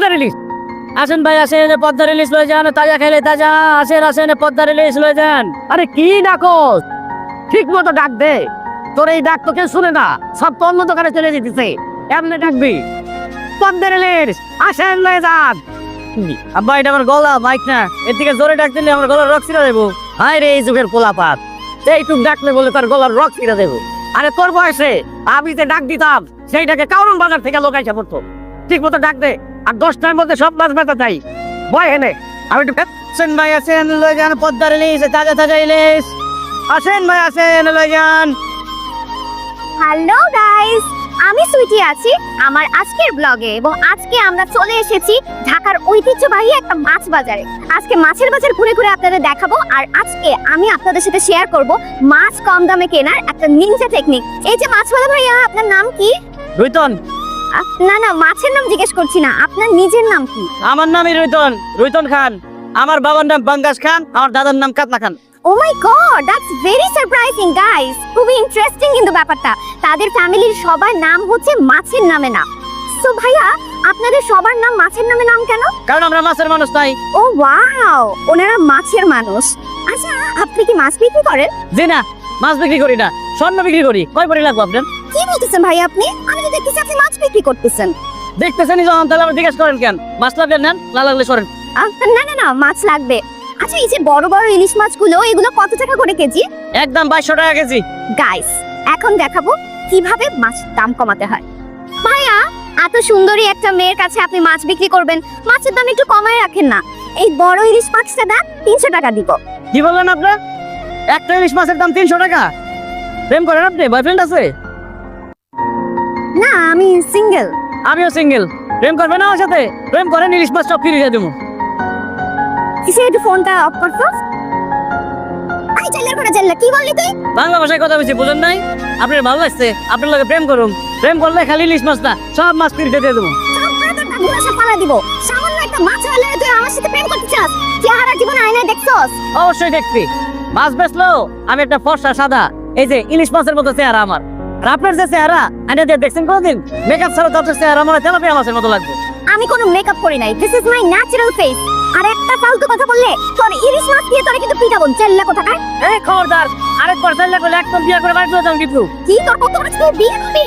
পদ্মার ইলিশ। আসেন ভাই আসেন, পদ্মার ইলিশ লয়ে যান, তাজা খাইলে তাজা। আসেন আসেন, পদ্মার ইলিশ লয়ে যান। আরে কি ডাকস, ঠিক মতো ডাক দে। তোর এই ডাক তো কেউ শুনে না, সব তো অন্য দোকানে চলে যেতেছে। এমনি ডাকবি পদ্মার ইলিশ আসেন লয়ে যান। আব্বা এটা আমার গলা, মাইক না, এর থেকে জোরে ডাক দিলে আমার গলার রক ছিঁড়া দেবো। হায় রে এই যুগের পোলাপাত, এইটুক ডাকলে বলে তার গলার রক ছিঁড়া দেবো। আরে তোর বয়সে আমি যে ডাক দিতাম সেইটাকে কারণ বাজার থেকে লোক আইসা পড়তো। ঠিক মতো ডাক দে, আর 10টার মধ্যে সব মাছ বেচা চাই। বয় হেনে আমি একটু আসেন ভাই আসেন লয়ে যান, পদ্মার ইলিশ তাজা তাজা ইলিশ। আসেন ভাই আসেন লয়ে যান। হ্যালো গাইস, আমি সুইটি আছি আমার আজকের ব্লগে, এবং আজকে আমরা চলে এসেছি ঢাকার ঐতিহ্যবাহী একটা মাছ বাজারে। আজকে মাছের বাজার ঘুরে ঘুরে আপনাদের দেখাবো, আর আজকে আমি আপনাদের সাথে শেয়ার করব মাছ কম দামে কেনার একটা নিনজা টেকনিক। এই যে মাছওয়ালা ভাইয়া, আপনার নাম কি? রুইতন। না না, মাছের নাম জিজ্ঞেস করছি না, আপনার নিজের নাম কি? আমার নামই রুইতন, রুইতন খান। আমার বাবার নাম বাঙ্গাস খান, আমার দাদার নাম Katla Khan. Oh my god, that's very surprising guys. খুবই ইন্টারেস্টিং কিন্তু ব্যাপারটা। তাদের ফ্যামিলির সবার নাম হচ্ছে মাছের নামে নাম। সো ভাইয়া, আপনাদের সবার নাম মাছের নামে নাম কেন? কারণ আমরা মাছের মানুষ তাই। ও ওয়াও, ওনারা মাছের মানুষ। আচ্ছা, আপনি কি মাছ বিক্রি করেন? জি না, মাছ বিক্রি করি না, স্বর্ণ বিক্রি করি। কয় পরি লাগবে আপনার? কি বলতেছেন ভাই আপনি? আমি তো দেখতেছি আপনি মাছ বিক্রি করতেছেন। দেখতেছেনই যখন, তাহলে আপনি জিজ্ঞেস করেন কেন? মাছ লাগবে নেন, না লাগলে সরেন। না না না, মাছ লাগবে। আচ্ছা, এই যে বড় বড় ইলিশ মাছগুলো, এগুলো কত টাকা করে কেজি? একদম 2200 টাকা কেজি। গাইস, এখন দেখাবো কিভাবে মাছের দাম কমাতে হয়। ভাইয়া, এত সুন্দরী একটা মেয়ের কাছে আপনি মাছ বিক্রি করবেন, মাছের দাম একটু কমায় রাখেন না। এই বড় ইলিশ মাছটা দাম 300 টাকা দিব। কি বললেন আপনার? একটা ইলিশ মাছের দাম 300 টাকা? প্রেম করেন আপনি? বয়ফ্রেন্ড আছে? না, আমি সিঙ্গেল। আমিও সিঙ্গেল। প্রেম করবেন আমার সাথে? প্রেম করেন, ইলিশ মাছ সব ফিরিয়ে দেবো। কিসে, একটু ফোনটা অফ করতো। আই চাইলার করে চাইলা, কি বললি তুই? বাংলা ভাষায় কথা বলছি, বুঝেন নাই? আপনার ভালো লাগছে, আপনার লগে প্রেম করুন। প্রেম করলে খালি ইলিশ মাছ না, সব মাছ ফিরিয়ে দিয়ে দেবো। সব ব্রাদারটা ঘুরাসা পালা দিব। সামান্য একটা মাছ হলে তুই আমার সাথে প্রেম করতে চাস? চেহারা জীবন আয়নায় দেখছস? অবশ্যই দেখছি। মাছ বেচলো আমি একটা ফর্সা সাদা, এই যে ইলিশ মাছের মতো চেহারা আমার। আর আপনার যে চেহারা আইনা দিয়ে দেখছেন কোনদিন? মেকআপ ছাড়া তো আপনার চেহারা আমার তেলাপিয়া মাছের মতো লাগবে। আমি কোনো মেকআপ করি নাই, this is my natural face. আর একটা ফালতু কথা বললে তোর ইলিশ মাছ দিয়ে তোরে কিন্তু পিটাবো, চেল্লা কোথাকার। এই খবরদার, আরেকবার চাইলে করলে একদম বিয়ে করে বাড়ি চলে যান কিন্তু। কি তোর কত বড় তুই বিয়ে করবি?